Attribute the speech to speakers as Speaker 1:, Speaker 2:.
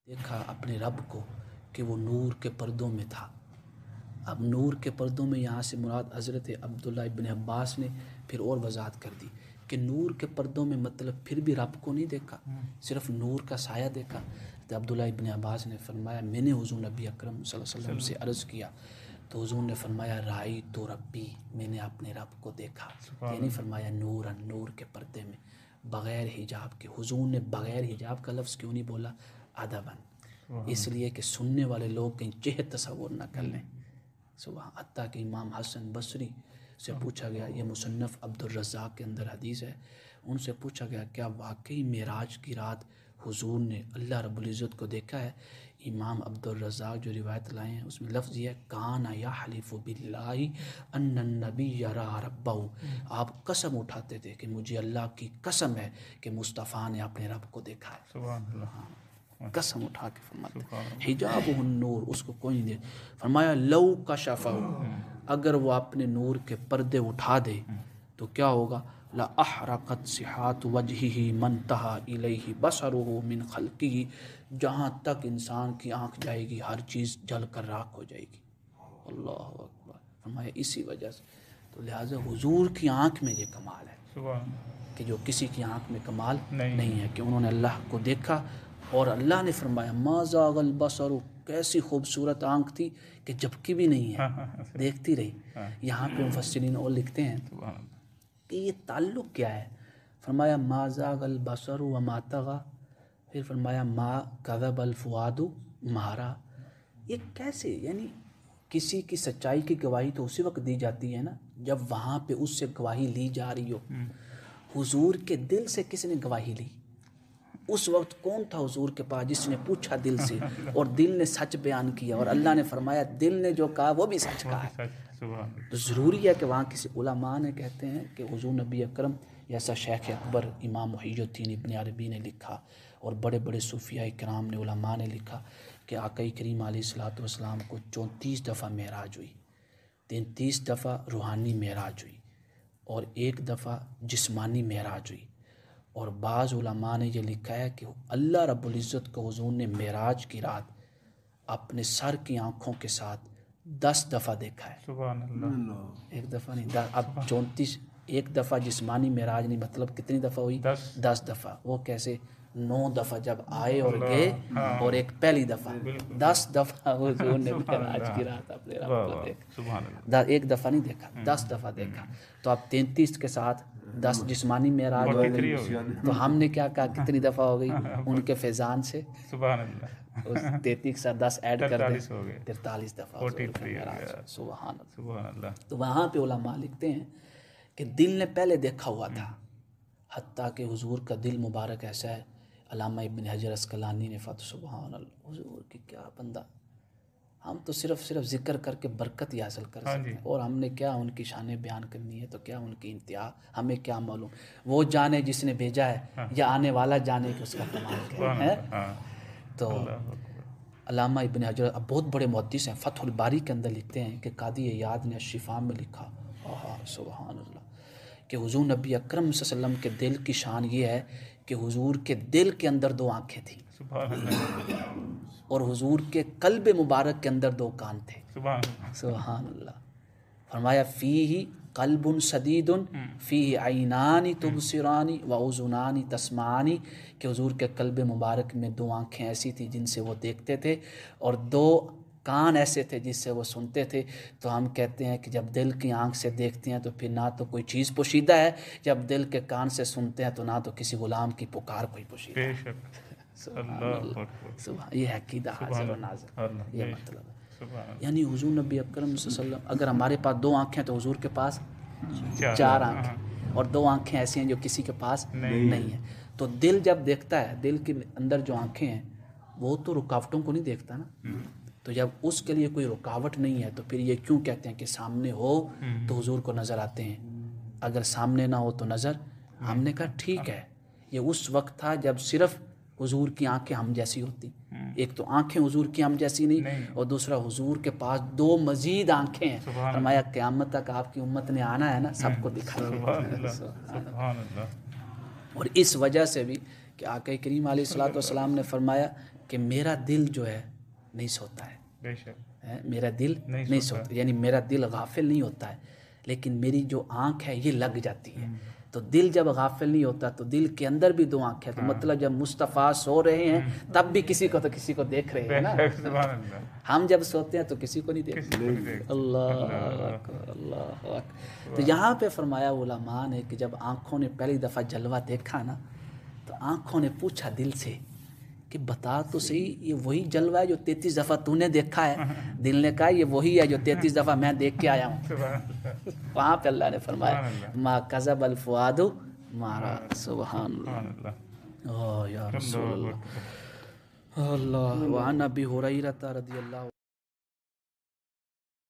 Speaker 1: دیکھا اپنے رب کو کہ وہ نور کے پردوں میں تھا۔ اب نور کے پردوں میں یہاں سے مراد حضرت عبداللہ ابن عباس نے پھر اور وضاحت کر دی کہ نور کے پردوں میں مطلب پھر بھی رب کو نہیں دیکھا، صرف نور کا سایہ دیکھا۔ تو عبداللہ ابن عباس نے فرمایا میں نے حضور نبی اکرم صلی اللہ علیہ وسلم سے عرض کیا تو حضور نے فرمایا رائی تو ربی، میں نے اپنے رب کو دیکھا، یعنی فرمایا نورن، نور کے پردے میں بغیر حجاب کے۔ حضور نے بغیر حجاب کا لفظ کیوں نہیں بولا؟ ادباً، اس لیے کہ سننے والے لوگ کہیں جہت تصور نہ کر لیں۔ سبحان، حتیٰ کہ امام حسن بصری سے پوچھا گیا، یہ مصنف عبد الرزاق کے اندر حدیث ہے، ان سے پوچھا گیا کیا واقعی معراج کی رات حضور نے اللہ رب العزت کو دیکھا ہے؟ امام عبد الرزاق جو روایت لائے ہیں اس میں لفظ یہ ہے کان یحلف باللہ ان النبی یرا ربہ، آپ قسم اٹھاتے تھے کہ مجھے اللہ کی قسم ہے کہ مصطفیٰ نے اپنے رب کو دیکھا ہے۔
Speaker 2: سبحان اللہ،
Speaker 1: قسم اٹھا کے فرماتے حجاب النور، اس کو کوئی نہیں دے۔ فرمایا لو کشف، اگر وہ اپنے نور کے پردے اٹھا دے تو کیا ہوگا؟ لا احرقت صحات وجہہ منتہا الیہ بصرہ من خلقہ، جہاں تک انسان کی آنکھ جائے گی ہر چیز جل کر راکھ ہو جائے گی۔ اللہ اکبر، فرمایا اسی وجہ سے تو لہٰذا حضور کی آنکھ میں یہ کمال ہے کہ جو کسی کی آنکھ میں کمال نہیں ہے کہ انہوں نے اللہ کو دیکھا۔ اور اللہ نے فرمایا ما زاغ البصر، کیسی خوبصورت آنکھ تھی کہ جھپکی بھی نہیں ہے، دیکھتی رہی۔ یہاں پہ مفسرین اور لکھتے ہیں کہ یہ تعلق کیا ہے؟ فرمایا ما زاغ البصر وما طغى، پھر فرمایا ما کذب الفؤاد ما رأى۔ یہ کیسے؟ یعنی کسی کی سچائی کی گواہی تو اسی وقت دی جاتی ہے نا جب وہاں پہ اس سے گواہی لی جا رہی ہو۔ حضور کے دل سے کس نے گواہی لی؟ اس وقت کون تھا حضور کے پاس جس نے پوچھا دل سے، اور دل نے سچ بیان کیا، اور اللہ نے فرمایا دل نے جو کہا وہ بھی سچ کہا ہے۔ تو ضروری ہے کہ وہاں کسی علماء نے کہتے ہیں کہ حضور نبی اکرم، جیسا شیخ اکبر امام محی الدین ابن عربی نے لکھا اور بڑے بڑے صوفیاء کرام نے، علماء نے لکھا کہ آقا کریم علیہ الصلوۃ والسلام کو 34 دفعہ معراج ہوئی، 33 دفعہ روحانی معراج ہوئی، اور 1 دفعہ جسمانی معراج ہوئی۔ اور بعض علماء نے یہ لکھا ہے کہ اللہ رب العزت کو حضور نے معراج کی رات اپنے سر کی آنکھوں کے ساتھ 10 دفعہ دیکھا ہے۔
Speaker 2: سبحان اللہ،
Speaker 1: 1 دفعہ نہیں، اب 34، 1 دفعہ جسمانی معراج نہیں، مطلب کتنی دفعہ ہوئی؟ 10 دفعہ۔ وہ کیسے؟ 9 دفعہ جب آئے اور گئے، اور 1 پہلی دفعہ، 10 دفعہ حضور نے معراج کی رات اپنے رب کو دیکھا۔ 1 دفعہ نہیں دیکھا، 10 دفعہ دیکھا۔ تو اب 33 کے ساتھ 10 جسمانی معراج ہو گئی، تو ہم نے کیا کہا کتنی دفعہ ہو گئی؟ ان کے فیضان سے
Speaker 2: سبحان اللہ،
Speaker 1: اس 33 کے ساتھ 10 ایڈ کر دیں، 43 دفعہ حضور کا معراج۔ سبحان اللہ۔ تو وہاں پہ علماء لکھتے ہیں کہ دل نے پہلے دیکھا ہوا تھا، حتیٰ کہ حضور کا دل مبارک ایسا ہے، علامہ ابن حجر عسقلانی نے فتح، سبحان اللہ، حضور کی کیا بندہ، ہم تو صرف ذکر کر کے برکت ہی حاصل کر سکتے ہیں، اور ہم نے کیا ان کی شانیں بیان کرنی ہے، تو کیا ان کی انتہا ہمیں کیا معلوم، وہ جانے جس نے بھیجا ہے یا آنے والا جانے کہ اس کا کمال کیا ہے۔ تو علامہ ابن حجر اب بہت بڑے محدث ہیں، فتح الباری کے اندر لکھتے ہیں کہ قاضی عیاض نے الشفاء میں لکھا، سبحان اللہ، کہ حضور نبی اکرم صلی اللہ علیہ وسلم کے دل کی شان یہ ہے کہ حضور کے دل کے اندر 2 آنکھیں تھیں، اور حضور کے قلب مبارک کے اندر 2 کان تھے۔ سبحان اللہ۔ فرمایا فیہ قلب سدید فیہ عینان تبصران و اذنان تسمعان، کہ حضور کے قلب مبارک میں 2 آنکھیں ایسی تھیں جن سے وہ دیکھتے تھے، اور 2 کان ایسے تھے جس سے وہ سنتے تھے۔ تو ہم کہتے ہیں کہ جب دل کی آنکھ سے دیکھتے ہیں تو پھر نہ تو کوئی چیز پوشیدہ ہے، جب دل کے کان سے سنتے ہیں تو نہ تو کسی غلام کی پکار کوئی پوشیدہ ہے۔ سبحان اللہ، یہ عقیدہ حاضر و ناظر، یہ مطلب ہے۔ یعنی حضور نبی اکرم صلی اللہ علیہ وسلم، اگر ہمارے پاس 2 آنکھیں تو حضور کے پاس 4 آنکھیں، اور 2 آنکھیں ایسی ہیں جو کسی کے پاس نہیں ہیں۔ تو دل جب دیکھتا ہے، دل کے اندر جو آنکھیں ہیں وہ تو رکاوٹوں کو نہیں دیکھتا نا، تو جب اس کے لیے کوئی رکاوٹ نہیں ہے تو پھر یہ کیوں کہتے ہیں کہ سامنے ہو تو حضور کو نظر آتے ہیں، اگر سامنے نہ ہو تو نظر؟ ہم نے کہا ٹھیک ہے، یہ اس وقت تھا جب صرف حضور کی آنکھیں ہم جیسی ہوتی، ایک تو آنکھیں حضور کی ہم جیسی نہیں، اور دوسرا حضور کے پاس 2 مزید آنکھیں ہیں۔ فرمایا قیامت تک آپ کی امت نے آنا ہے نا، سب کو دکھائیں گے۔ اور اس وجہ سے بھی کہ آقا کریم علیہ الصلوۃ والسلام نے فرمایا کہ میرا دل جو ہے نہیں سوتا ہے،
Speaker 2: بے شک
Speaker 1: میرا دل نہیں سوتا، یعنی میرا دل غافل نہیں ہوتا ہے، لیکن میری جو آنکھ ہے یہ لگ جاتی ہے۔ تو دل جب غافل نہیں ہوتا تو دل کے اندر بھی دو آنکھ ہے، تو مطلب جب مصطفیٰ سو رہے ہیں تب بھی کسی کو دیکھ رہے ہیں نا۔
Speaker 2: سبحان اللہ،
Speaker 1: ہم جب سوتے ہیں تو کسی کو نہیں دیکھتے۔ اللہ اکبر، اللہ اکبر۔ تو یہاں پہ فرمایا علماء نے کہ جب آنکھوں نے پہلی دفعہ جلوہ دیکھا نا تو آنکھوں نے پوچھا دل سے کہ بتا تو صحیح یہ وہی جلوہ ہے جو 33 دفعہ تو نے دیکھا ہے؟ دل نے کہا یہ وہی ہے جو 33 دفعہ میں دیکھ کے آیا ہوں۔ وہاں پہ اللہ نے فرمایا ما کذب الفؤاد ما رأى۔ سبحان اللہ، اوہ یا رسول اللہ، اللہ۔ وعن ابی ہریرہ رضی اللہ